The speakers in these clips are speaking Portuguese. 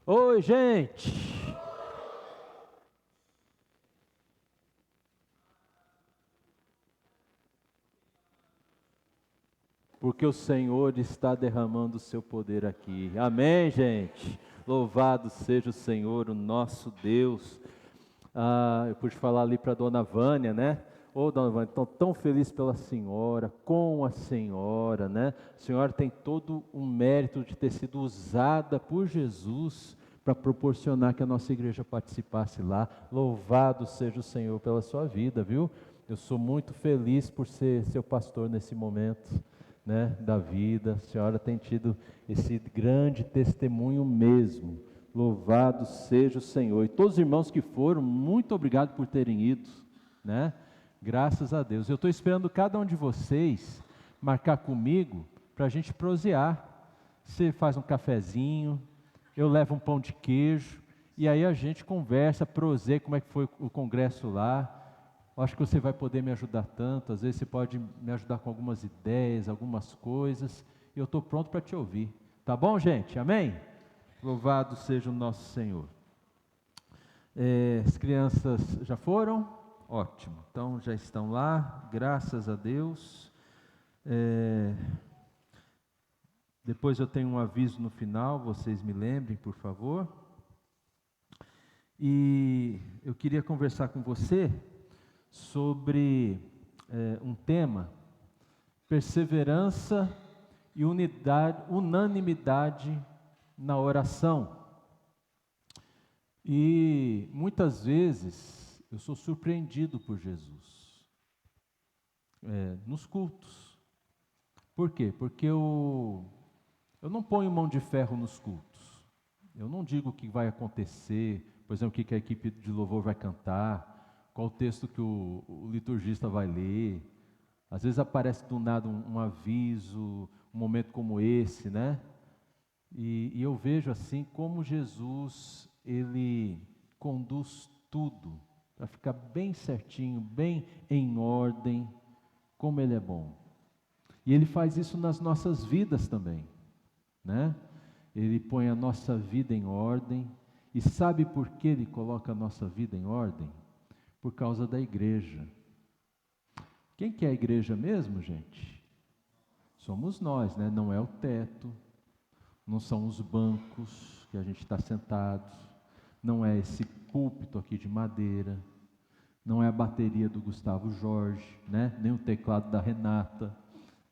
Oi, gente! Porque o Senhor está derramando o seu poder aqui. Amém, gente? Louvado seja o Senhor, o nosso Deus. Eu pude falar ali para a dona Vânia, né? Ô, dona Vânia, estou tão feliz pela senhora, com a senhora, né? A senhora tem todo o mérito de ter sido usada por Jesus para proporcionar que a nossa igreja participasse lá. Louvado seja o Senhor pela sua vida, viu? Eu sou muito feliz por ser seu pastor nesse momento, né, da vida. A senhora tem tido esse grande testemunho mesmo. Louvado seja o Senhor. E todos os irmãos que foram, muito obrigado por terem ido, né? Graças a Deus. Eu estou esperando cada um de vocês marcar comigo para a gente prosear. Você faz um cafezinho, eu levo um pão de queijo, e aí a gente conversa, proseia como é que foi o congresso lá. Eu acho que você vai poder me ajudar tanto, às vezes você pode me ajudar com algumas ideias, algumas coisas, e eu estou pronto para te ouvir. Tá bom, gente? Amém? Louvado seja o nosso Senhor. As crianças já foram? Ótimo, então já estão lá, graças a Deus. Depois eu tenho um aviso no final, vocês me lembrem, por favor. E eu queria conversar com você sobre um tema: perseverança e unanimidade na oração. E muitas vezes eu sou surpreendido por Jesus nos cultos. Por quê? Porque eu não ponho mão de ferro nos cultos. Eu não digo o que vai acontecer, por exemplo, o que a equipe de louvor vai cantar, qual o texto que o liturgista vai ler. Às vezes aparece do nada um aviso, um momento como esse, né? E eu vejo assim como Jesus, ele conduz tudo para ficar bem certinho, bem em ordem, como ele é bom. E ele faz isso nas nossas vidas também, né? Ele põe a nossa vida em ordem. E sabe por que ele coloca a nossa vida em ordem? Por causa da igreja. Quem que é a igreja mesmo, gente? Somos nós, né? Não é o teto, não são os bancos que a gente está sentado, não é esse púlpito aqui de madeira, não é a bateria do Gustavo Jorge, né? Nem o teclado da Renata.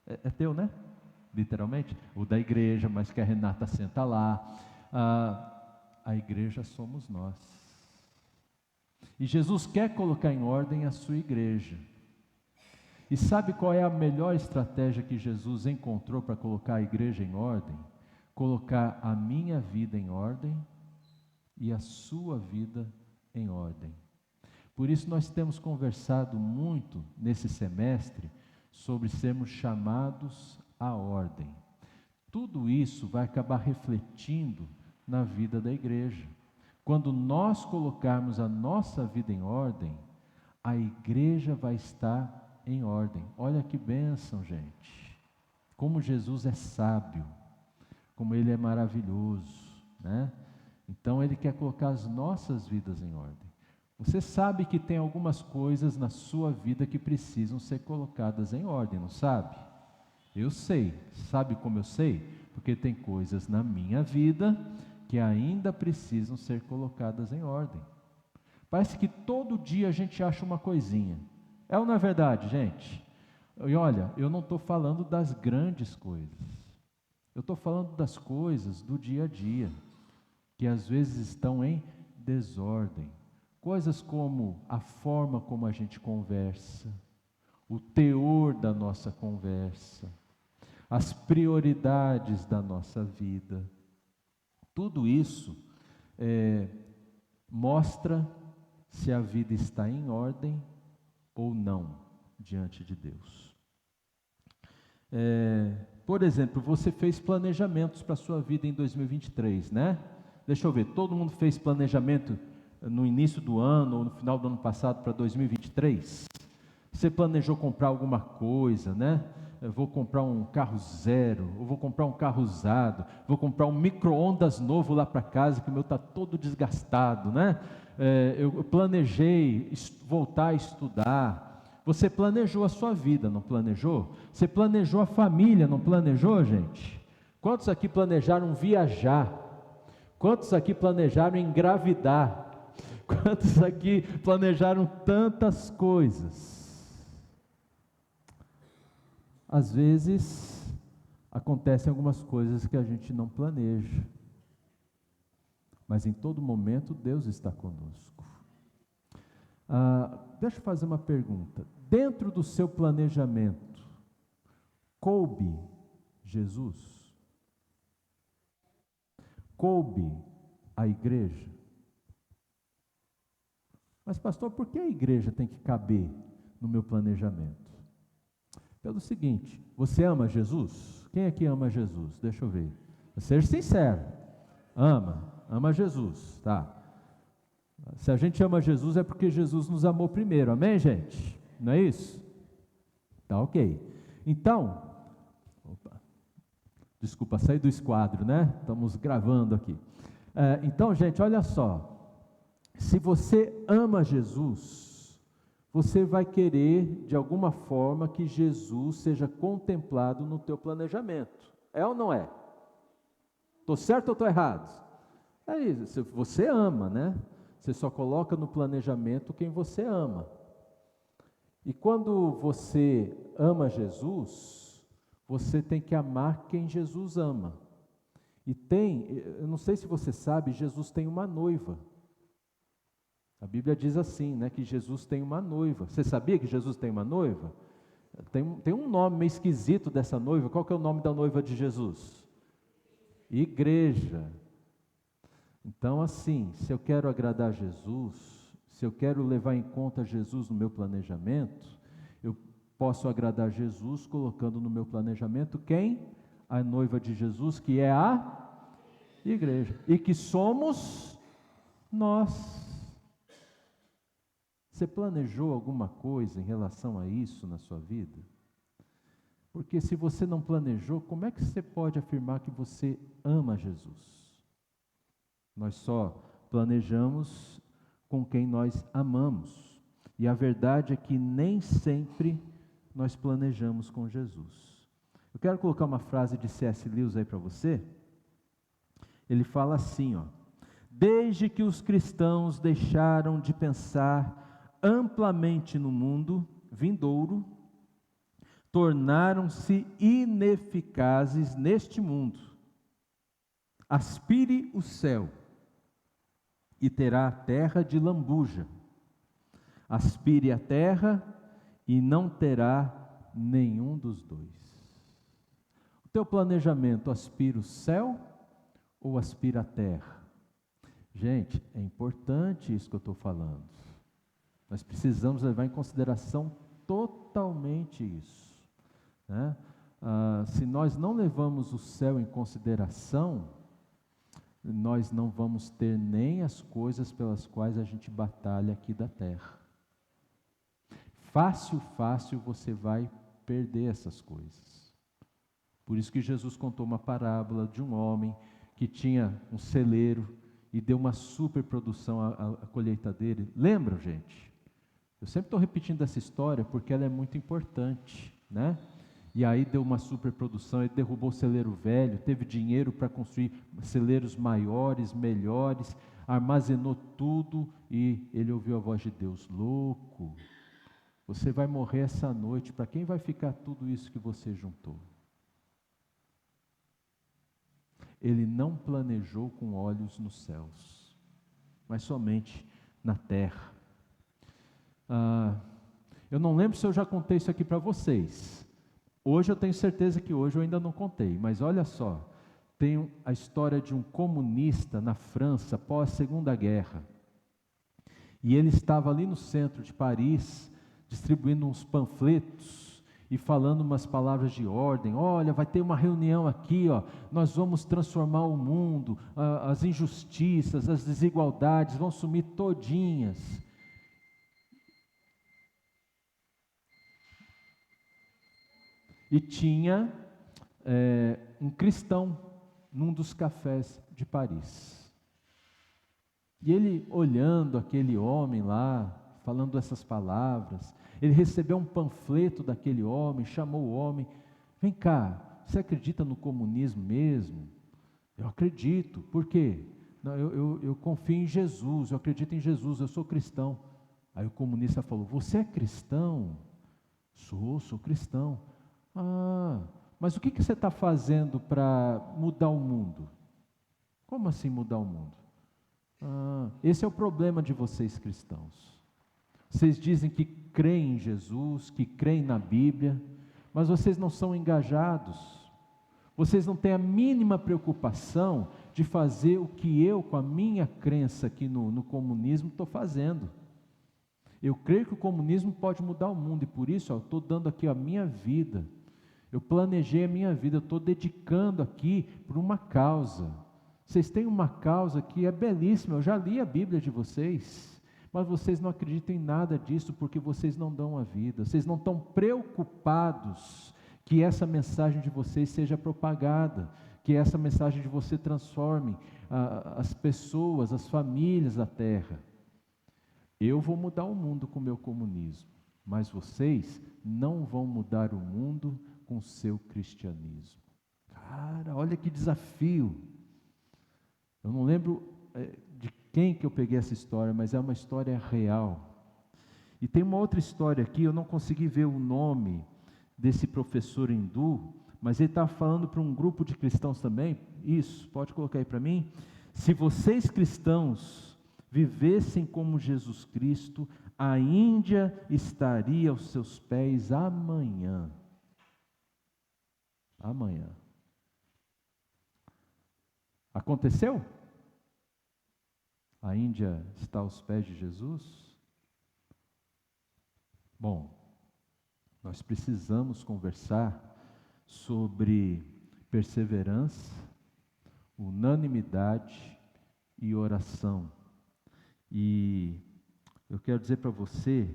É teu, né? Literalmente, o da igreja, mas que a Renata senta lá. A igreja somos nós. E Jesus quer colocar em ordem a sua igreja. E sabe qual é a melhor estratégia que Jesus encontrou para colocar a igreja em ordem? Colocar a minha vida em ordem e a sua vida em ordem. Por isso nós temos conversado muito nesse semestre sobre sermos chamados à ordem. Tudo isso vai acabar refletindo na vida da igreja. Quando nós colocarmos a nossa vida em ordem, a igreja vai estar em ordem. Olha que bênção, gente. Como Jesus é sábio, como ele é maravilhoso, né? Então ele quer colocar as nossas vidas em ordem. Você sabe que tem algumas coisas na sua vida que precisam ser colocadas em ordem, não sabe? Eu sei. Sabe como eu sei? Porque tem coisas na minha vida que ainda precisam ser colocadas em ordem. Parece que todo dia a gente acha uma coisinha. É ou não é verdade, gente? E olha, eu não estou falando das grandes coisas. Eu estou falando das coisas do dia a dia, que às vezes estão em desordem. Coisas como a forma como a gente conversa, o teor da nossa conversa, as prioridades da nossa vida. Tudo isso mostra se a vida está em ordem ou não diante de Deus. Por exemplo, você fez planejamentos para a sua vida em 2023, né? Deixa eu ver, todo mundo fez planejamento no início do ano ou no final do ano passado para 2023? Você planejou comprar alguma coisa, né? eu vou comprar um carro zero, ou vou comprar um carro usado, vou comprar um micro-ondas novo lá para casa, que o meu está todo desgastado, né? Eu planejei voltar a estudar. Você planejou a sua vida, não planejou? Você planejou a família, não planejou, gente? Quantos aqui planejaram viajar? Quantos aqui planejaram engravidar? Quantos aqui planejaram tantas coisas? Às vezes, acontecem algumas coisas que a gente não planeja, mas em todo momento Deus está conosco. Deixa eu fazer uma pergunta. Dentro do seu planejamento, coube Jesus? Coube a igreja? Mas pastor, por que a igreja tem que caber no meu planejamento? Pelo seguinte, você ama Jesus? Quem aqui ama Jesus? Deixa eu ver. Seja sincero. Ama Jesus, tá? Se a gente ama Jesus é porque Jesus nos amou primeiro, amém, gente? Não é isso? Tá, ok. Então, desculpa, saí do esquadro, né? Estamos gravando aqui. Então, gente, olha só. Se você ama Jesus, você vai querer, de alguma forma, que Jesus seja contemplado no teu planejamento. É ou não é? Estou certo ou estou errado? É isso, você ama, né? Você só coloca no planejamento quem você ama. E quando você ama Jesus, você tem que amar quem Jesus ama. E eu não sei se você sabe, Jesus tem uma noiva. A Bíblia diz assim, né, que Jesus tem uma noiva. Você sabia que Jesus tem uma noiva? Tem um nome meio esquisito dessa noiva. Qual que é o nome da noiva de Jesus? Igreja. Então, assim, se eu quero agradar Jesus, se eu quero levar em conta Jesus no meu planejamento, eu posso agradar Jesus colocando no meu planejamento quem? A noiva de Jesus, que é a igreja. E que somos nós. Você planejou alguma coisa em relação a isso na sua vida? Porque se você não planejou, como é que você pode afirmar que você ama Jesus? Nós só planejamos com quem nós amamos. E a verdade é que nem sempre nós planejamos com Jesus. Eu quero colocar uma frase de C.S. Lewis aí para você. Ele fala assim, ó: desde que os cristãos deixaram de pensar amplamente no mundo vindouro, tornaram-se ineficazes neste mundo. Aspire o céu e terá a terra de lambuja. Aspire a terra e não terá nenhum dos dois. O teu planejamento aspira o céu ou aspira a terra? Gente, é importante isso que eu estou falando. Nós precisamos levar em consideração totalmente isso, né? Se nós não levamos o céu em consideração, nós não vamos ter nem as coisas pelas quais a gente batalha aqui da terra. Fácil você vai perder essas coisas. Por isso que Jesus contou uma parábola de um homem que tinha um celeiro e deu uma superprodução à colheita dele. Lembram, gente? Eu sempre estou repetindo essa história porque ela é muito importante, né? E aí deu uma superprodução, ele derrubou o celeiro velho, teve dinheiro para construir celeiros maiores, melhores, armazenou tudo e ele ouviu a voz de Deus: louco, você vai morrer essa noite, para quem vai ficar tudo isso que você juntou? Ele não planejou com olhos nos céus, mas somente na terra. Eu não lembro se eu já contei isso aqui para vocês. Hoje eu tenho certeza que hoje eu ainda não contei, mas olha só, tem a história de um comunista na França após a Segunda Guerra. E ele estava ali no centro de Paris, distribuindo uns panfletos e falando umas palavras de ordem. Olha, vai ter uma reunião aqui, ó, nós vamos transformar o mundo, as injustiças, as desigualdades vão sumir todinhas. e tinha um cristão num dos cafés de Paris. E ele olhando aquele homem lá, falando essas palavras, ele recebeu um panfleto daquele homem, chamou o homem, vem cá, você acredita no comunismo mesmo? Eu acredito, por quê? Não, eu confio em Jesus, eu acredito em Jesus, eu sou cristão. Aí o comunista falou, você é cristão? Sou cristão. Ah, mas o que você está fazendo para mudar o mundo? Como assim mudar o mundo? Ah, esse é o problema de vocês cristãos. Vocês dizem que creem em Jesus, que creem na Bíblia, mas vocês não são engajados. Vocês não têm a mínima preocupação de fazer o que eu, com a minha crença aqui no comunismo, estou fazendo. Eu creio que o comunismo pode mudar o mundo e por isso eu estou dando aqui a minha vida. Eu planejei a minha vida, eu estou dedicando aqui por uma causa. Vocês têm uma causa que é belíssima, eu já li a Bíblia de vocês, mas vocês não acreditam em nada disso porque vocês não dão a vida, vocês não estão preocupados que essa mensagem de vocês seja propagada, que essa mensagem de você transforme as pessoas, as famílias da terra. Eu vou mudar o mundo com o meu comunismo, mas vocês não vão mudar o mundo com o seu cristianismo. Cara, olha que desafio. Eu não lembro de quem que eu peguei essa história, mas é uma história real. E tem uma outra história aqui, eu não consegui ver o nome desse professor hindu, mas ele está falando para um grupo de cristãos também. Isso, pode colocar aí para mim. Se vocês cristãos vivessem como Jesus Cristo, a Índia estaria aos seus pés amanhã. Amanhã. Aconteceu? A Índia está aos pés de Jesus? Bom, nós precisamos conversar sobre perseverança, unanimidade e oração. E eu quero dizer para você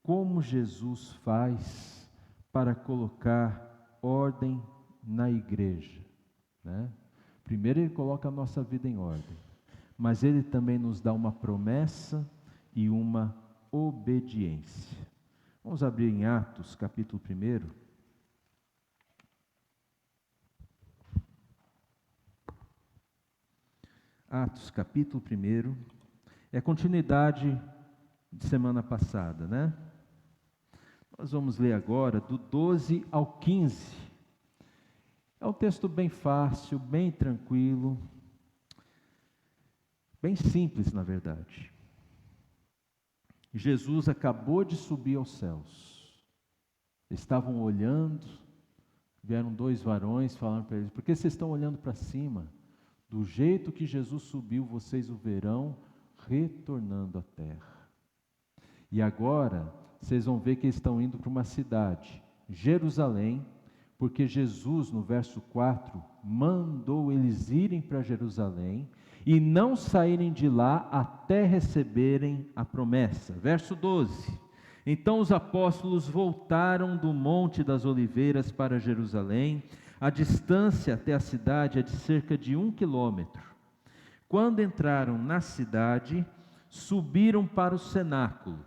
como Jesus faz para colocar ordem na igreja, né? Primeiro ele coloca a nossa vida em ordem, mas ele também nos dá uma promessa e uma obediência. Vamos abrir em Atos, capítulo 1. Atos, capítulo 1. É continuidade de semana passada, né? Nós vamos ler agora do 12 ao 15. É um texto bem fácil, bem tranquilo, bem simples, na verdade. Jesus acabou de subir aos céus. Estavam olhando, vieram 2 varões falando para eles: por que vocês estão olhando para cima? Do jeito que Jesus subiu, vocês o verão retornando à terra. E agora, vocês vão ver que eles estão indo para uma cidade, Jerusalém, porque Jesus, no verso 4, mandou eles irem para Jerusalém e não saírem de lá até receberem a promessa. Verso 12. Então os apóstolos voltaram do Monte das Oliveiras para Jerusalém. A distância até a cidade é de cerca de 1 quilômetro. Quando entraram na cidade, subiram para o cenáculo,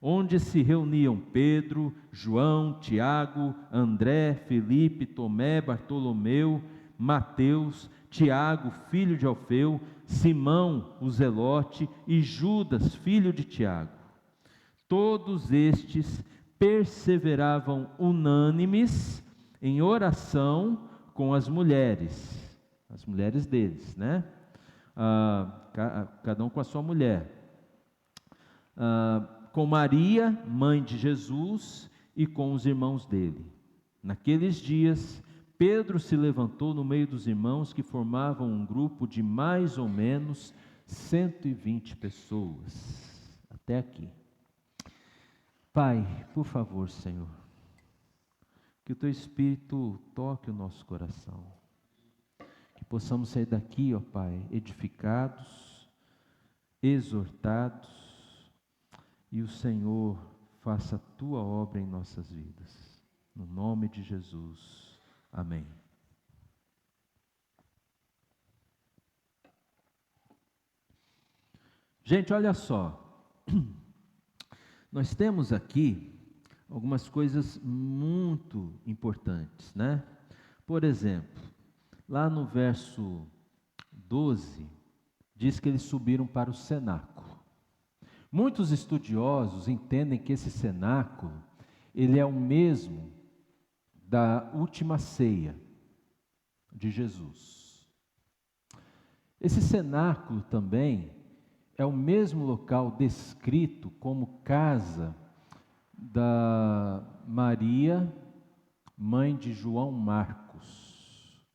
onde se reuniam Pedro, João, Tiago, André, Felipe, Tomé, Bartolomeu, Mateus, Tiago, filho de Alfeu, Simão, o Zelote, e Judas, filho de Tiago. Todos estes perseveravam unânimes em oração com as mulheres deles, né? Cada um com a sua mulher. Com Maria, mãe de Jesus, e com os irmãos dele. Naqueles dias, Pedro se levantou no meio dos irmãos, que formavam um grupo de mais ou menos 120 pessoas. Até aqui. Pai, por favor, Senhor, que o Teu Espírito toque o nosso coração, que possamos sair daqui, ó Pai, edificados, exortados, e o Senhor faça a Tua obra em nossas vidas. No nome de Jesus. Amém. Gente, olha só. Nós temos aqui algumas coisas muito importantes, né? Por exemplo, lá no verso 12, diz que eles subiram para o cenáculo. Muitos estudiosos entendem que esse cenáculo, ele é o mesmo da última ceia de Jesus. Esse cenáculo também é o mesmo local descrito como casa da Maria, mãe de João Marcos,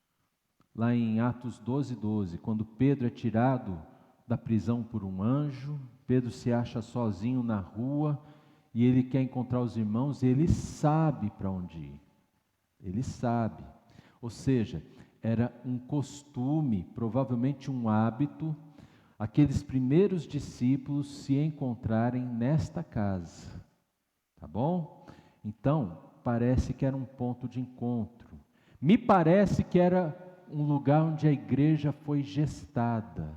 lá em Atos 12:12, quando Pedro é tirado da prisão por um anjo, Pedro se acha sozinho na rua e ele quer encontrar os irmãos e ele sabe para onde ir. Ele sabe. Ou seja, era um costume, provavelmente um hábito, aqueles primeiros discípulos se encontrarem nesta casa. Tá bom? Então, parece que era um ponto de encontro. Me parece que era um lugar onde a igreja foi gestada.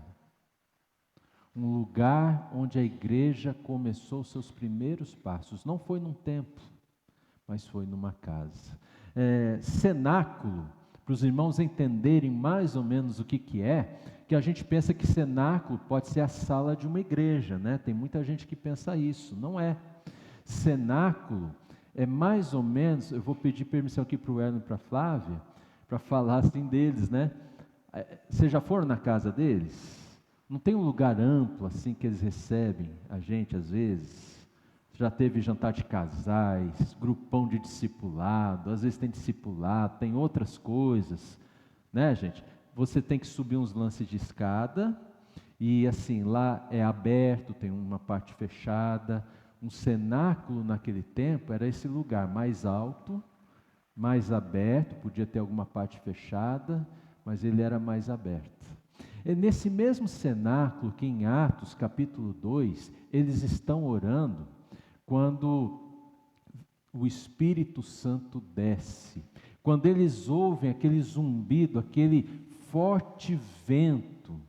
Um lugar onde a igreja começou seus primeiros passos. Não foi num templo, mas foi numa casa. Cenáculo, para os irmãos entenderem mais ou menos o que é, que a gente pensa que cenáculo pode ser a sala de uma igreja, né? Tem muita gente que pensa isso. Não é. Cenáculo é mais ou menos, eu vou pedir permissão aqui para o Erno e para a Flávia, para falar assim deles, né? Vocês já foram na casa deles? Não tem um lugar amplo assim que eles recebem a gente às vezes? Já teve jantar de casais, grupão de discipulado, às vezes tem discipulado, tem outras coisas, né, gente? Você tem que subir uns lances de escada e assim, lá é aberto, tem uma parte fechada. Um cenáculo naquele tempo era esse lugar mais alto, mais aberto, podia ter alguma parte fechada, mas ele era mais aberto. É nesse mesmo cenáculo que em Atos capítulo 2, eles estão orando quando o Espírito Santo desce. Quando eles ouvem aquele zumbido, aquele forte vento,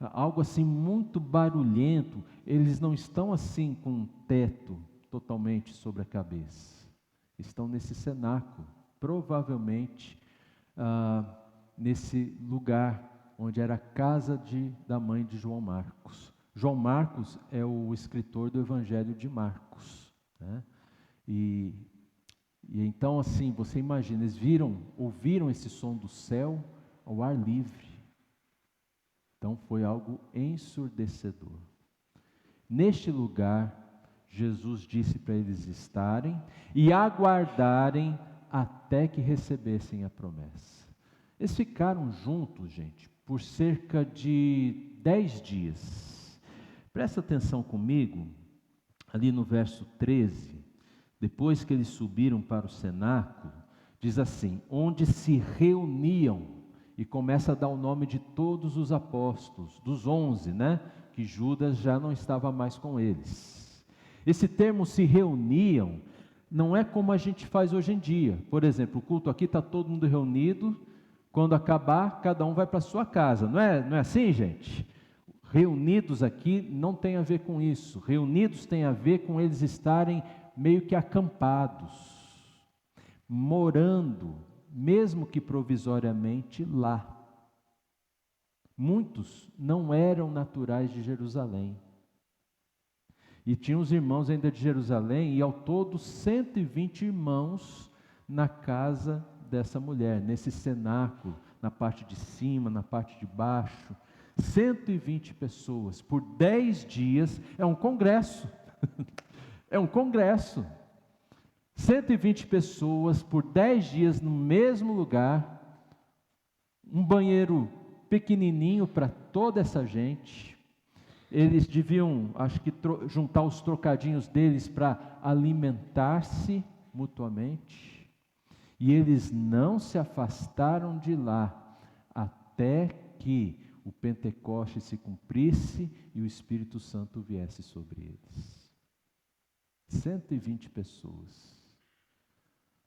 algo assim muito barulhento, eles não estão assim com um teto totalmente sobre a cabeça. Estão nesse cenáculo, provavelmente nesse lugar onde era a casa da mãe de João Marcos. João Marcos é o escritor do Evangelho de Marcos, né? E então assim, você imagina, eles ouviram esse som do céu ao ar livre. Então foi algo ensurdecedor. Neste lugar, Jesus disse para eles estarem e aguardarem até que recebessem a promessa. Eles ficaram juntos, gente, por cerca de 10 dias. Presta atenção comigo, ali no verso 13, depois que eles subiram para o cenáculo, diz assim, onde se reuniam, e começa a dar o nome de todos os apóstolos, dos 11, né? Que Judas já não estava mais com eles. Esse termo se reuniam, não é como a gente faz hoje em dia. Por exemplo, o culto aqui está todo mundo reunido, quando acabar, cada um vai para a sua casa. Não é assim, gente? Reunidos aqui não tem a ver com isso. Reunidos tem a ver com eles estarem meio que acampados, morando, mesmo que provisoriamente, lá. Muitos não eram naturais de Jerusalém. E tinha os irmãos ainda de Jerusalém, e ao todo 120 irmãos na casa dessa mulher, nesse cenáculo, na parte de cima, na parte de baixo. 120 pessoas por 10 dias, é um congresso. É um congresso. 120 pessoas por 10 dias no mesmo lugar, um banheiro pequenininho para toda essa gente. Eles deviam, acho que, juntar os trocadinhos deles para alimentar-se mutuamente. E eles não se afastaram de lá até que o Pentecoste se cumprisse e o Espírito Santo viesse sobre eles. 120 pessoas.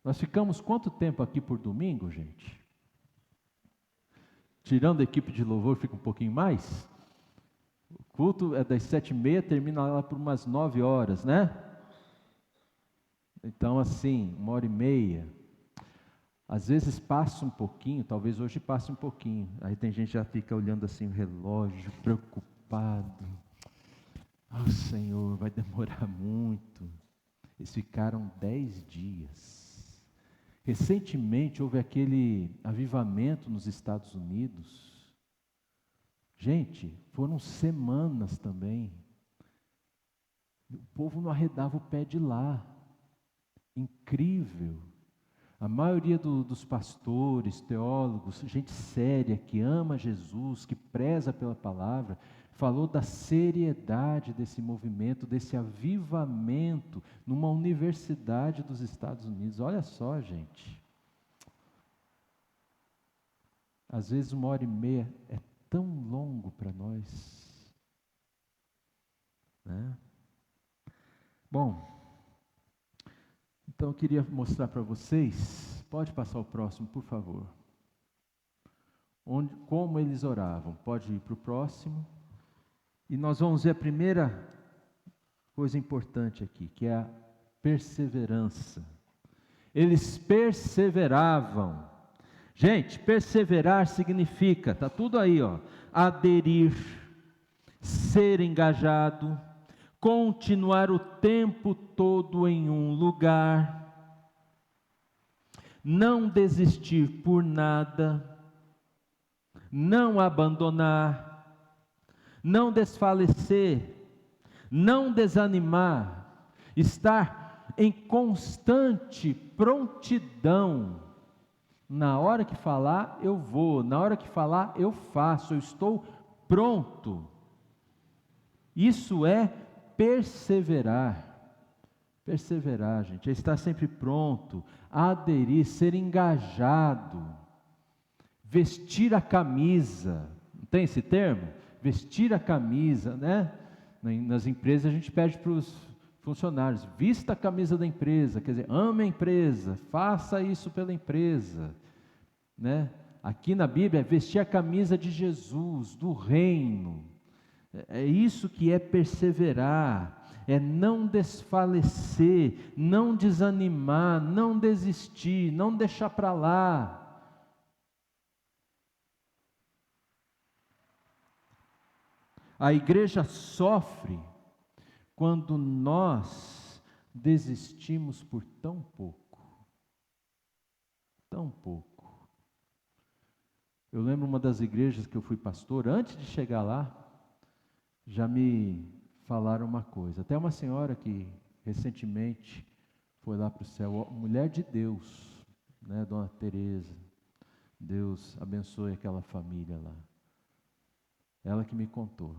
Nós ficamos quanto tempo aqui por domingo, gente? Tirando a equipe de louvor, fica um pouquinho mais. O culto é das 7h30, termina lá por umas 9 horas, né? Então, assim, 1h30. Às vezes passa um pouquinho, talvez hoje passe um pouquinho. Aí tem gente que já fica olhando assim o relógio, preocupado. Ah, Senhor, vai demorar muito. Eles ficaram 10 dias. Recentemente houve aquele avivamento nos Estados Unidos. Gente, foram semanas também. O povo não arredava o pé de lá. Incrível. A maioria dos pastores, teólogos, gente séria, que ama Jesus, que preza pela palavra, falou da seriedade desse movimento, desse avivamento, numa universidade dos Estados Unidos. Olha só, gente. Às vezes 1h30 é tão longo para nós, né? Bom, então eu queria mostrar para vocês, pode passar o próximo, por favor. Como eles oravam, pode ir para o próximo. E nós vamos ver a primeira coisa importante aqui, que é a perseverança. Eles perseveravam. Gente, perseverar significa, está tudo aí, ó, aderir, ser engajado, continuar o tempo todo em um lugar, não desistir por nada, não abandonar, não desfalecer, não desanimar, estar em constante prontidão. Na hora que falar, eu vou, na hora que falar, eu faço, eu estou pronto. Isso é perseverar. Perseverar, gente, é estar sempre pronto, aderir, ser engajado, vestir a camisa. Não tem esse termo? Vestir a camisa, né? Nas empresas a gente pede para os funcionários, vista a camisa da empresa, quer dizer, ame a empresa, faça isso pela empresa, né? Aqui na Bíblia é vestir a camisa de Jesus, do reino. É isso que é perseverar, é não desfalecer, não desanimar, não desistir, não deixar para lá. A igreja sofre quando nós desistimos por tão pouco. Tão pouco. Eu lembro uma das igrejas que eu fui pastor, antes de chegar lá, já me falaram uma coisa. Até uma senhora que recentemente foi lá para o céu, mulher de Deus, né, Dona Teresa. Deus abençoe aquela família lá. Ela que me contou.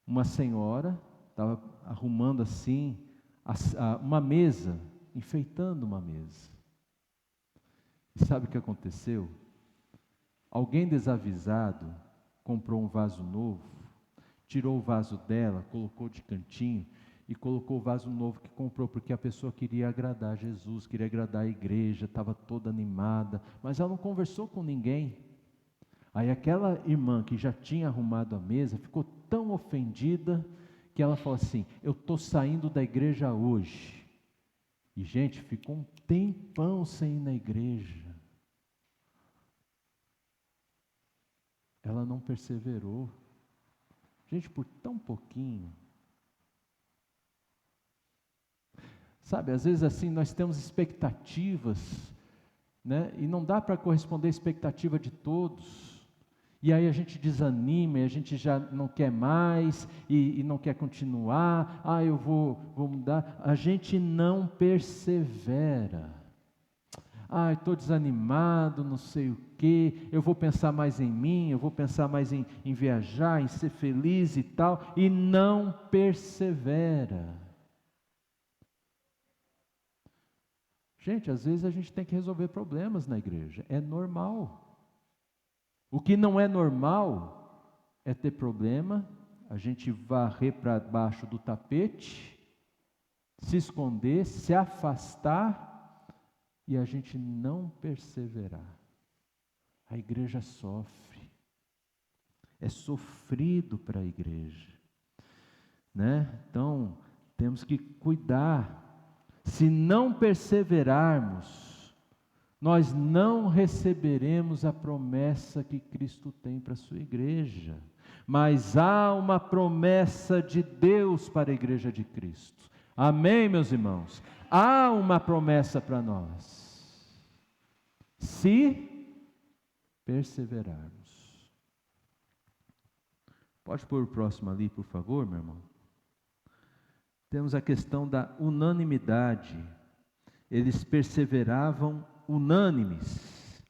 Uma senhora estava arrumando assim uma mesa, enfeitando uma mesa. E sabe o que aconteceu? Alguém desavisado comprou um vaso novo, tirou o vaso dela, colocou de cantinho e colocou o vaso novo que comprou, porque a pessoa queria agradar Jesus, queria agradar a igreja, estava toda animada, mas ela não conversou com ninguém. Aí aquela irmã que já tinha arrumado a mesa ficou tão ofendida que ela falou assim: eu estou saindo da igreja hoje. E gente, ficou um tempão sem ir na igreja. Ela não perseverou. Gente, por tão pouquinho. Sabe, às vezes assim nós temos expectativas, né? E não dá para corresponder à expectativa de todos. E aí a gente desanima, e a gente já não quer mais, e não quer continuar. Eu vou mudar. A gente não persevera. Estou desanimado, não sei o quê, eu vou pensar mais em mim, eu vou pensar mais em viajar, em ser feliz e tal, e não persevera. Gente, às vezes a gente tem que resolver problemas na igreja, é normal. O que não é normal é ter problema, a gente varrer para baixo do tapete, se esconder, se afastar e a gente não perseverar, a igreja sofre. É sofrido para a igreja, né? Então, temos que cuidar. Se não perseverarmos, nós não receberemos a promessa que Cristo tem para a sua igreja. Mas há uma promessa de Deus para a igreja de Cristo. Amém, meus irmãos? Há uma promessa para nós. Se perseverarmos. Pode pôr o próximo ali, por favor, meu irmão? Temos a questão da unanimidade. Eles perseveravam unânimes.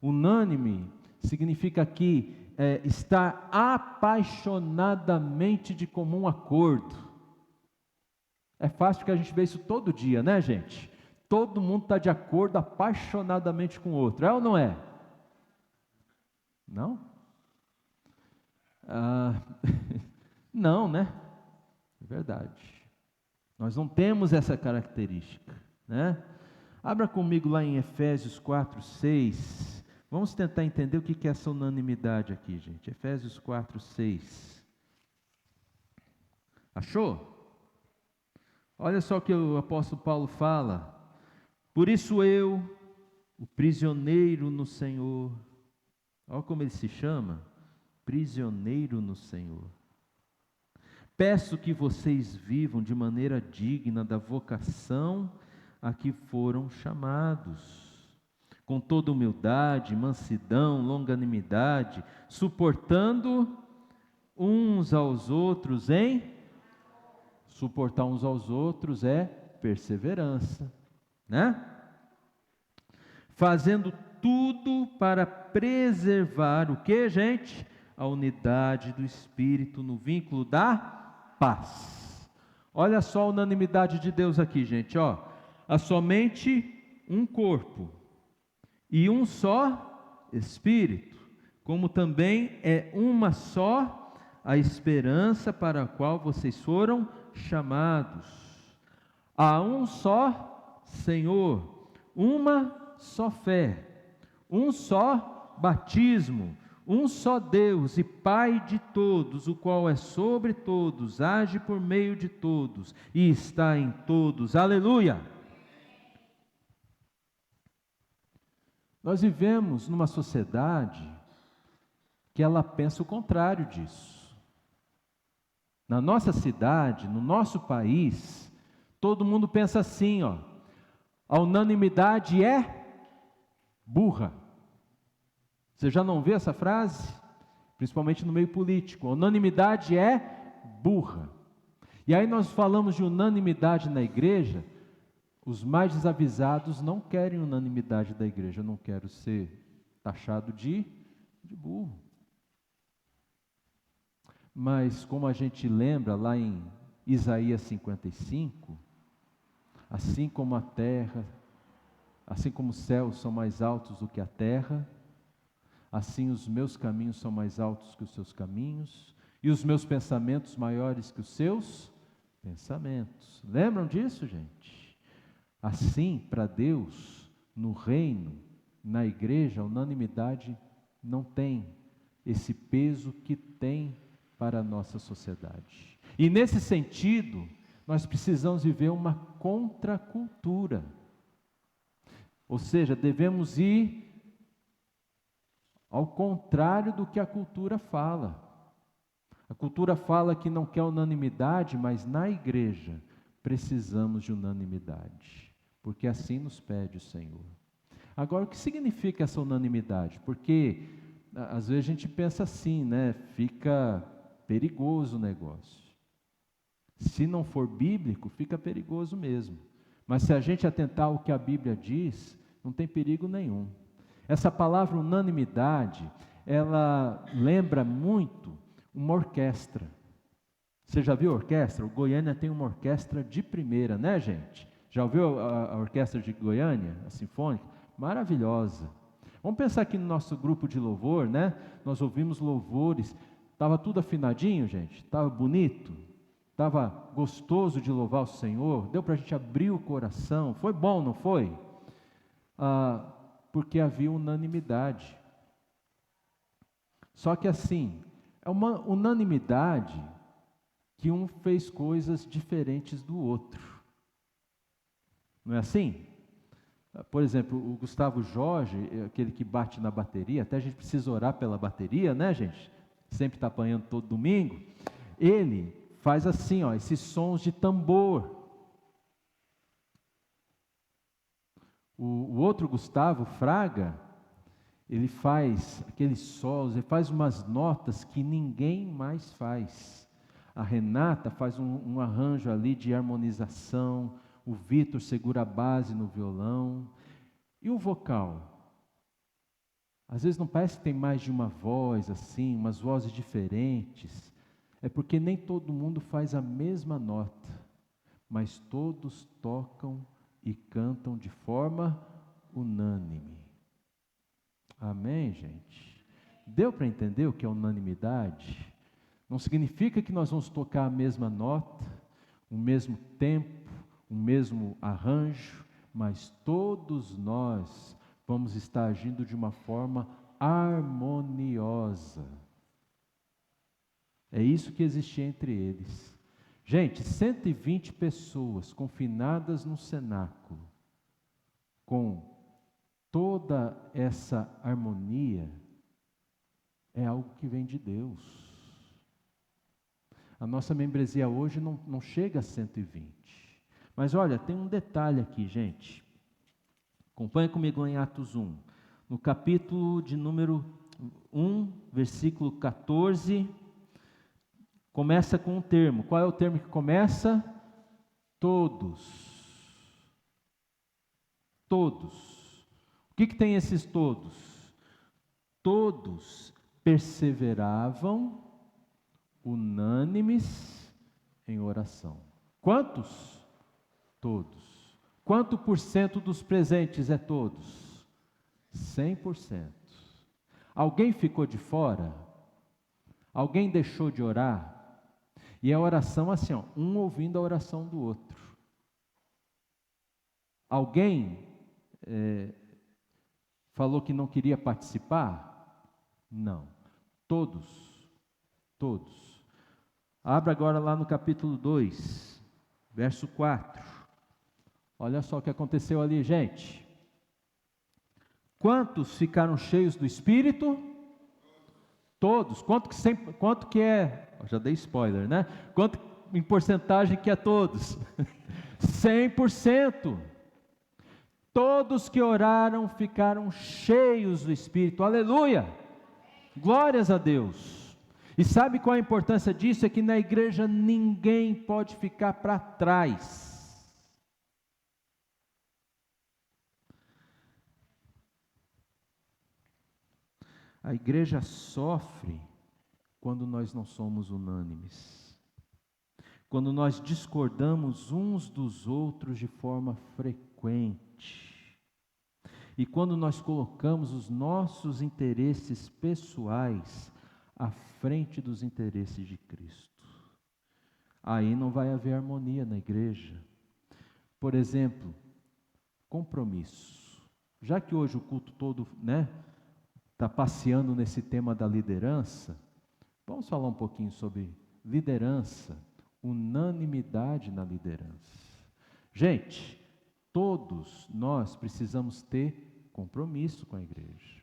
Unânime significa aqui estar apaixonadamente de comum acordo. É fácil porque a gente vê isso todo dia, né, gente? Todo mundo está de acordo apaixonadamente com o outro, é ou não é? Não? Não, né? É verdade. Nós não temos essa característica, né? Abra comigo lá em Efésios 4:6. Vamos tentar entender o que é essa unanimidade aqui, gente. Efésios 4:6. Achou? Olha só o que o apóstolo Paulo fala. Por isso eu, o prisioneiro no Senhor. Olha como ele se chama. Prisioneiro no Senhor. Peço que vocês vivam de maneira digna da vocação a que foram chamados, com toda humildade, mansidão, longanimidade, suportando uns aos outros suportar uns aos outros é perseverança, né? Fazendo tudo para preservar o que, gente? A unidade do Espírito no vínculo da paz. Olha só a unanimidade de Deus aqui, gente, ó. Há somente um corpo e um só Espírito, como também é uma só a esperança para a qual vocês foram chamados. Há um só Senhor, uma só fé, um só batismo, um só Deus e Pai de todos, o qual é sobre todos, age por meio de todos e está em todos. Aleluia! Nós vivemos numa sociedade que ela pensa o contrário disso. Na nossa cidade, no nosso país, todo mundo pensa assim, ó, a unanimidade é burra. Você já não vê essa frase? Principalmente no meio político. A unanimidade é burra. E aí nós falamos de unanimidade na igreja, os mais desavisados não querem unanimidade da igreja. Eu não quero ser taxado de burro. Mas como a gente lembra lá em Isaías 55, assim como a terra, assim como os céus são mais altos do que a terra, assim os meus caminhos são mais altos que os seus caminhos, e os meus pensamentos maiores que os seus pensamentos. Lembram disso, gente? Assim, para Deus, no reino, na igreja, a unanimidade não tem esse peso que tem para a nossa sociedade. E nesse sentido, nós precisamos viver uma contracultura. Ou seja, devemos ir ao contrário do que a cultura fala. A cultura fala que não quer unanimidade, mas na igreja precisamos de unanimidade, porque assim nos pede o Senhor. Agora, o que significa essa unanimidade? Porque às vezes a gente pensa assim, né? Fica perigoso o negócio. Se não for bíblico, fica perigoso mesmo. Mas se a gente atentar ao que a Bíblia diz, não tem perigo nenhum. Essa palavra unanimidade, ela lembra muito uma orquestra. Você já viu a orquestra? O Goiânia tem uma orquestra de primeira, né, gente? Já ouviu a orquestra de Goiânia, a sinfônica? Maravilhosa. Vamos pensar aqui no nosso grupo de louvor, né? Nós ouvimos louvores, estava tudo afinadinho, gente? Estava bonito? Estava gostoso de louvar o Senhor? Deu para a gente abrir o coração? Foi bom, não foi? porque havia unanimidade. Só que assim, é uma unanimidade que um fez coisas diferentes do outro. Não é assim? Por exemplo, o Gustavo Jorge, aquele que bate na bateria, até a gente precisa orar pela bateria, né, gente? Sempre está apanhando todo domingo. Ele faz assim, ó, esses sons de tambor. O outro Gustavo Fraga, ele faz aqueles solos, ele faz umas notas que ninguém mais faz. A Renata faz um arranjo ali de harmonização, o Vitor segura a base no violão. E o vocal? Às vezes não parece que tem mais de uma voz assim, umas vozes diferentes. É porque nem todo mundo faz a mesma nota, mas todos tocam e cantam de forma unânime. Amém, gente? Deu para entender o que é unanimidade? Não significa que nós vamos tocar a mesma nota, o mesmo tempo, o mesmo arranjo, mas todos nós vamos estar agindo de uma forma harmoniosa. É isso que existia entre eles. Gente, 120 pessoas confinadas no cenáculo, com toda essa harmonia, é algo que vem de Deus. A nossa membresia hoje não chega a 120. Mas olha, tem um detalhe aqui, gente. Acompanhe comigo em Atos 1. No capítulo de número 1, versículo 14, começa com um termo. Qual é o termo que começa? Todos. Todos. O que tem esses todos? Todos perseveravam unânimes em oração. Quantos? Todos. Quanto por cento dos presentes é todos? 100%. Alguém ficou de fora? Alguém deixou de orar? E a oração assim, ó, um ouvindo a oração do outro. Alguém falou que não queria participar? Não. Todos. Todos. Abra agora lá no capítulo 2, verso 4. Olha só o que aconteceu ali, gente. Quantos ficaram cheios do Espírito? Todos. Quanto que é? Já dei spoiler, né? Quanto em porcentagem que é todos? 100%. Todos que oraram ficaram cheios do Espírito. Aleluia! Glórias a Deus. E sabe qual a importância disso? É que na igreja ninguém pode ficar para trás. A igreja sofre quando nós não somos unânimes, quando nós discordamos uns dos outros de forma frequente, e quando nós colocamos os nossos interesses pessoais à frente dos interesses de Cristo. Aí não vai haver harmonia na igreja. Por exemplo, compromisso. Já que hoje o culto todo, está passeando nesse tema da liderança, vamos falar um pouquinho sobre liderança, unanimidade na liderança. Gente, todos nós precisamos ter compromisso com a igreja.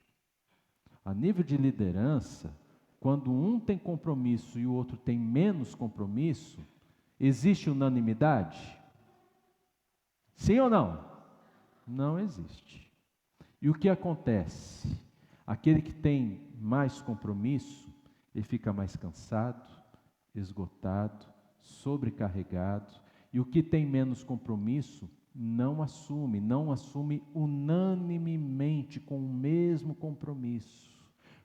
A nível de liderança, quando um tem compromisso e o outro tem menos compromisso, existe unanimidade? Sim ou não? Não existe. E o que acontece? Aquele que tem mais compromisso, ele fica mais cansado, esgotado, sobrecarregado. E o que tem menos compromisso, não assume unanimemente com o mesmo compromisso,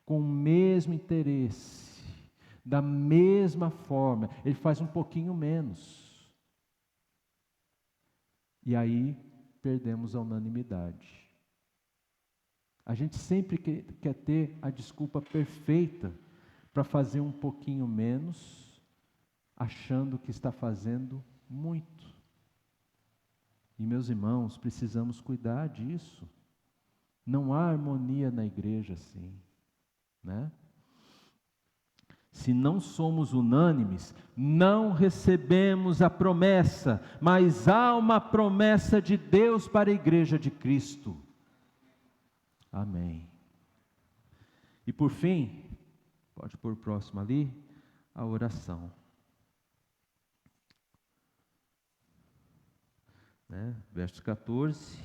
com o mesmo interesse, da mesma forma. Ele faz um pouquinho menos. E aí perdemos a unanimidade. A gente sempre quer ter a desculpa perfeita para fazer um pouquinho menos, achando que está fazendo muito. E meus irmãos, precisamos cuidar disso. Não há harmonia na igreja assim, né? Se não somos unânimes, não recebemos a promessa, mas há uma promessa de Deus para a igreja de Cristo. Amém. E por fim, pode pôr o próximo ali, a oração. Né? Verso 14,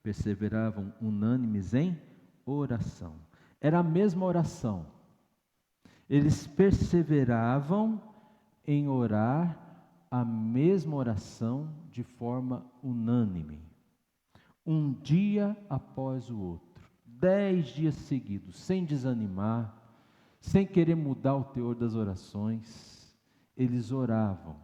perseveravam unânimes em oração. Era a mesma oração. Eles perseveravam em orar a mesma oração de forma unânime. Um dia após o outro, 10 dias seguidos, sem desanimar, sem querer mudar o teor das orações, eles oravam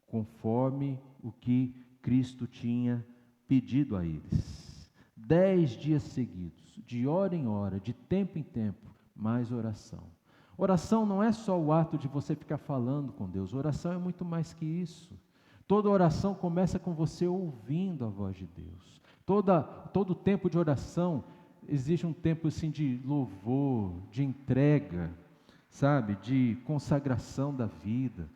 conforme o que Cristo tinha pedido a eles. 10 dias seguidos, de hora em hora, de tempo em tempo, mais oração. Oração não é só o ato de você ficar falando com Deus, oração é muito mais que isso. Toda oração começa com você ouvindo a voz de Deus. Todo tempo de oração, existe um tempo assim de louvor, de entrega, sabe, de consagração da vida,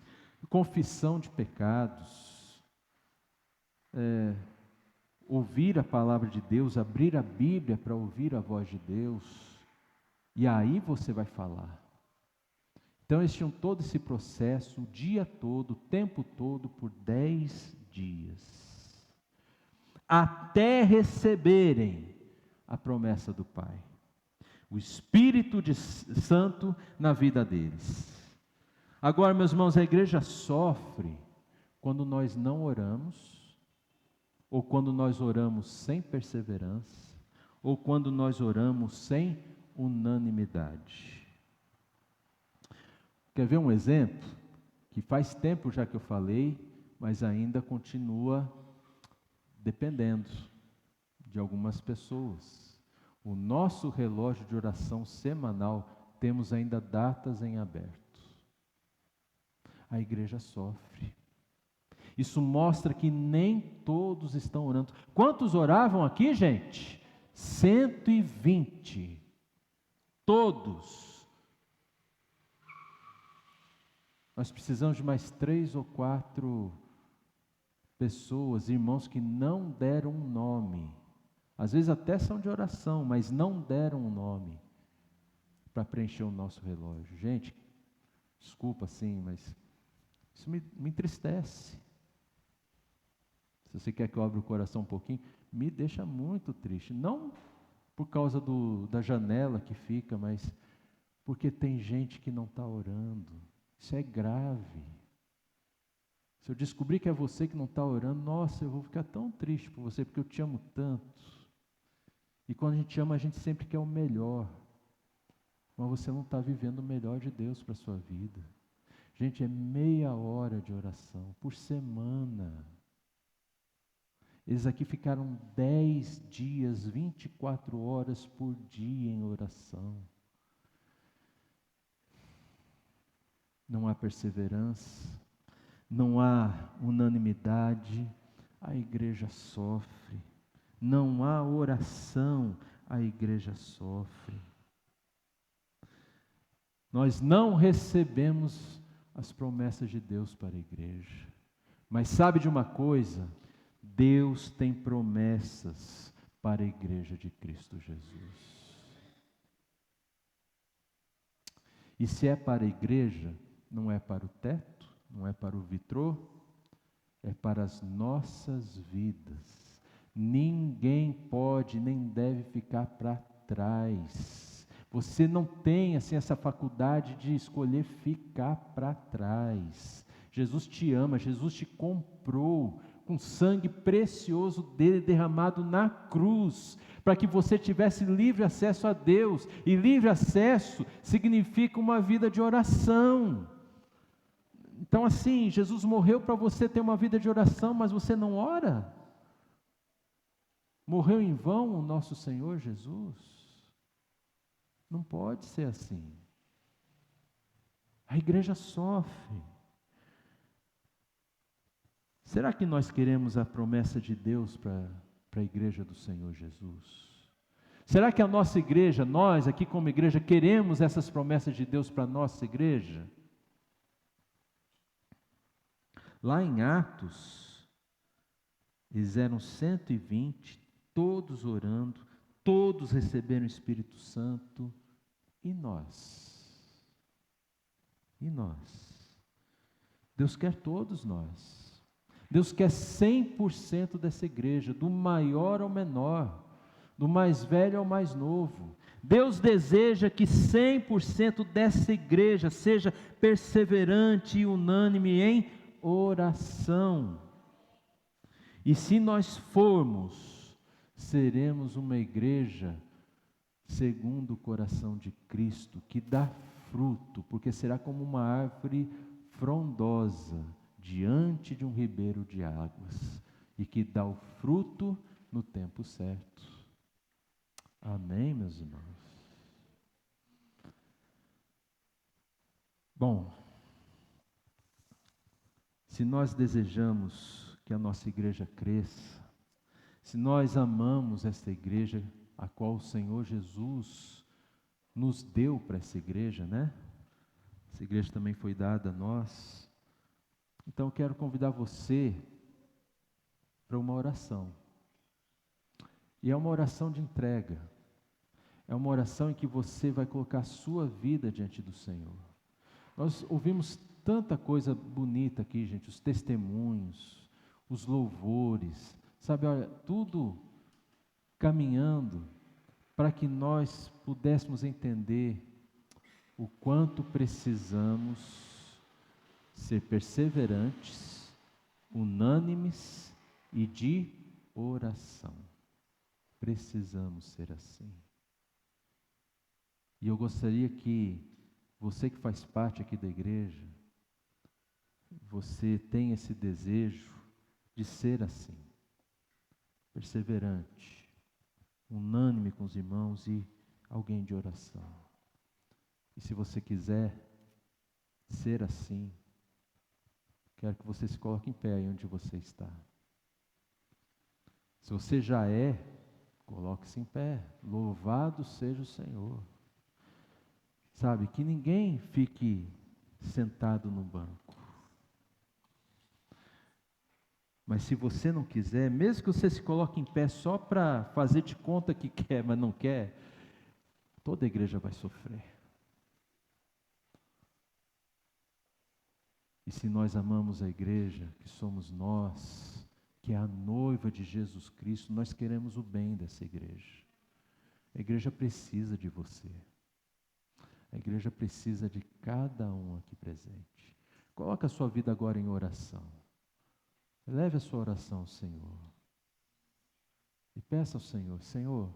confissão de pecados, ouvir a palavra de Deus, abrir a Bíblia para ouvir a voz de Deus, e aí você vai falar. Então eles tinham todo esse processo, o dia todo, o tempo todo, por 10 dias, até receberem a promessa do Pai, o Espírito Santo na vida deles. Agora, meus irmãos, a igreja sofre quando nós não oramos, ou quando nós oramos sem perseverança, ou quando nós oramos sem unanimidade. Quer ver um exemplo? Que faz tempo já que eu falei, mas ainda continua dependendo de algumas pessoas. O nosso relógio de oração semanal, temos ainda datas em aberto. A igreja sofre. Isso mostra que nem todos estão orando. Quantos oravam aqui, gente? 120. Todos. Nós precisamos de mais 3 ou 4 pessoas, irmãos que não deram um nome. Às vezes até são de oração, mas não deram um nome para preencher o nosso relógio. Gente, desculpa sim, mas isso me entristece. Se você quer que eu abra o coração um pouquinho, me deixa muito triste. Não por causa da janela que fica, mas porque tem gente que não está orando. Isso é grave. Se eu descobrir que é você que não está orando, nossa, eu vou ficar tão triste por você, porque eu te amo tanto. E quando a gente ama, a gente sempre quer o melhor. Mas você não está vivendo o melhor de Deus para a sua vida. Gente, é meia hora de oração por semana. Eles aqui ficaram 10 dias, 24 horas por dia em oração. Não há perseverança, não há unanimidade, a igreja sofre. Não há oração, a igreja sofre. Nós não recebemos as promessas de Deus para a igreja. Mas sabe de uma coisa? Deus tem promessas para a igreja de Cristo Jesus. E se é para a igreja, não é para o teto, não é para o vitrô, é para as nossas vidas. Ninguém pode nem deve ficar para trás. Você não tem assim essa faculdade de escolher ficar para trás. Jesus te ama, Jesus te comprou com sangue precioso dele derramado na cruz, para que você tivesse livre acesso a Deus. E livre acesso significa uma vida de oração. Então assim, Jesus morreu para você ter uma vida de oração, mas você não ora? Morreu em vão o nosso Senhor Jesus? Não pode ser assim. A igreja sofre. Será que nós queremos a promessa de Deus para a igreja do Senhor Jesus? Será que a nossa igreja, nós aqui como igreja, queremos essas promessas de Deus para a nossa igreja? Lá em Atos, eles eram 120, todos orando, todos receberam o Espírito Santo. E nós? E nós? Deus quer todos nós. Deus quer 100% dessa igreja, do maior ao menor, do mais velho ao mais novo. Deus deseja que 100% dessa igreja seja perseverante e unânime em oração. E se nós formos, seremos uma igreja segundo o coração de Cristo, que dá fruto, porque será como uma árvore frondosa diante de um ribeiro de águas, e que dá o fruto no tempo certo. Amém, meus irmãos? Bom, se nós desejamos que a nossa igreja cresça, se nós amamos esta igreja, a qual o Senhor Jesus nos deu para essa igreja, né? Essa igreja também foi dada a nós. Então eu quero convidar você para uma oração. E é uma oração de entrega. É uma oração em que você vai colocar a sua vida diante do Senhor. Nós ouvimos tanta coisa bonita aqui, gente, os testemunhos, os louvores, sabe, olha, tudo caminhando para que nós pudéssemos entender o quanto precisamos ser perseverantes, unânimes e de oração. Precisamos ser assim. E eu gostaria que você que faz parte aqui da igreja, você tenha esse desejo de ser assim, perseverante, unânime com os irmãos e alguém de oração. E se você quiser ser assim, quero que você se coloque em pé aí onde você está. Se você já é, coloque-se em pé. Louvado seja o Senhor. Sabe, que ninguém fique sentado no banco. Mas se você não quiser, mesmo que você se coloque em pé só para fazer de conta que quer, mas não quer, toda a igreja vai sofrer. E se nós amamos a igreja, que somos nós, que é a noiva de Jesus Cristo, nós queremos o bem dessa igreja. A igreja precisa de você. A igreja precisa de cada um aqui presente. Coloque a sua vida agora em oração. Leve a sua oração ao Senhor. E peça ao Senhor, Senhor,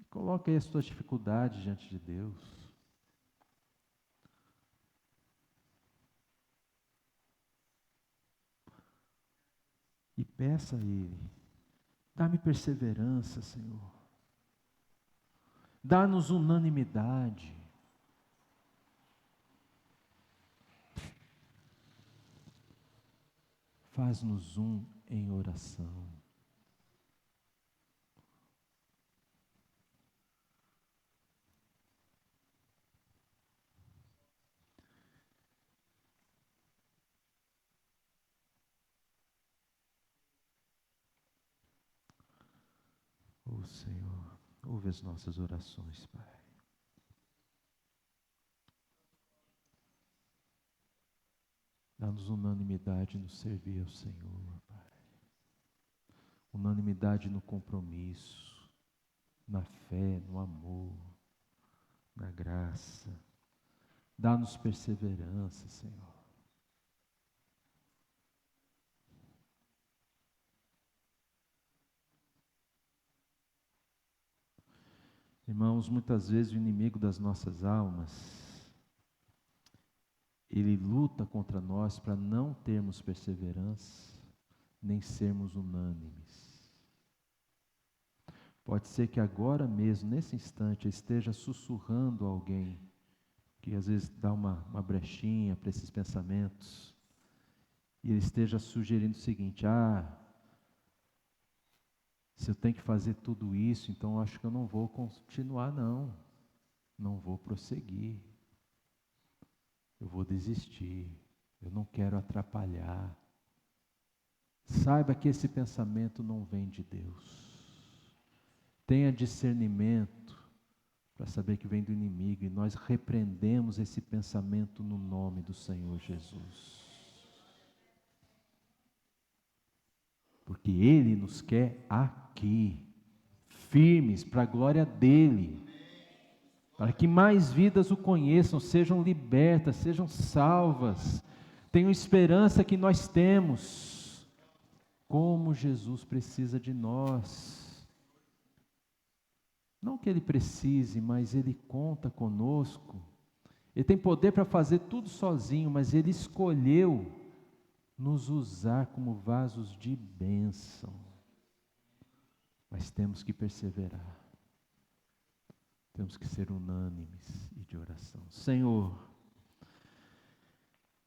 coloque aí as suas dificuldades diante de Deus. E peça a Ele, dá-me perseverança, Senhor. Dá-nos unanimidade. Faz-nos um em oração. Ó Senhor, ouve as nossas orações, Pai. Dá-nos unanimidade no servir ao Senhor, Pai. Unanimidade no compromisso, na fé, no amor, na graça. Dá-nos perseverança, Senhor. Irmãos, muitas vezes o inimigo das nossas almas, ele luta contra nós para não termos perseverança, nem sermos unânimes. Pode ser que agora mesmo, nesse instante, esteja sussurrando a alguém, que às vezes dá uma brechinha para esses pensamentos, e ele esteja sugerindo o seguinte: Se eu tenho que fazer tudo isso, então eu acho que eu não vou continuar, não. Não vou prosseguir. Eu vou desistir. Eu não quero atrapalhar. Saiba que esse pensamento não vem de Deus. Tenha discernimento para saber que vem do inimigo, e nós repreendemos esse pensamento no nome do Senhor Jesus. Porque Ele nos quer aqui, firmes para a glória dEle, para que mais vidas o conheçam, sejam libertas, sejam salvas, tenham esperança que nós temos. Como Jesus precisa de nós. Não que Ele precise, mas Ele conta conosco. Ele tem poder para fazer tudo sozinho, mas Ele escolheu nos usar como vasos de bênção. Mas temos que perseverar. Temos que ser unânimes e de oração. Senhor,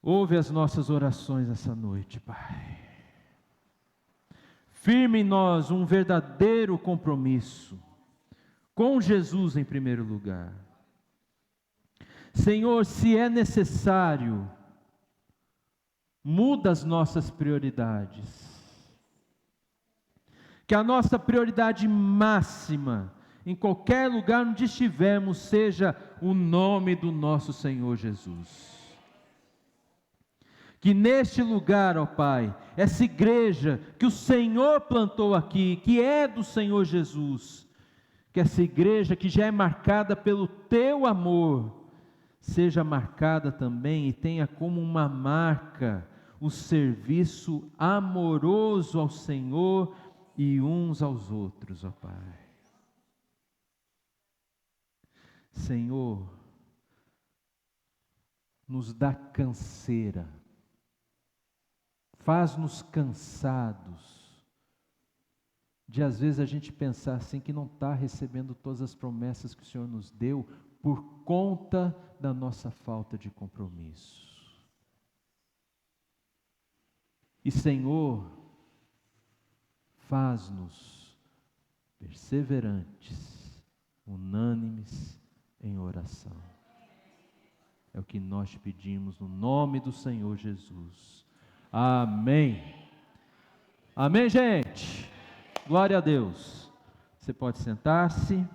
ouve as nossas orações essa noite, Pai. Firme em nós um verdadeiro compromisso com Jesus em primeiro lugar. Senhor, se é necessário, muda as nossas prioridades. Que a nossa prioridade máxima, em qualquer lugar onde estivermos, seja o nome do nosso Senhor Jesus. Que neste lugar, ó Pai, essa igreja que o Senhor plantou aqui, que é do Senhor Jesus, que essa igreja que já é marcada pelo Teu amor, seja marcada também e tenha como uma marca o serviço amoroso ao Senhor e uns aos outros, ó Pai. Senhor, nos dá canseira, faz-nos cansados, de às vezes a gente pensar assim que não está recebendo todas as promessas que o Senhor nos deu, por conta da nossa falta de compromisso. E Senhor, faz-nos perseverantes, unânimes em oração. É o que nós te pedimos no nome do Senhor Jesus. Amém. Amém, gente? Glória a Deus. Você pode sentar-se.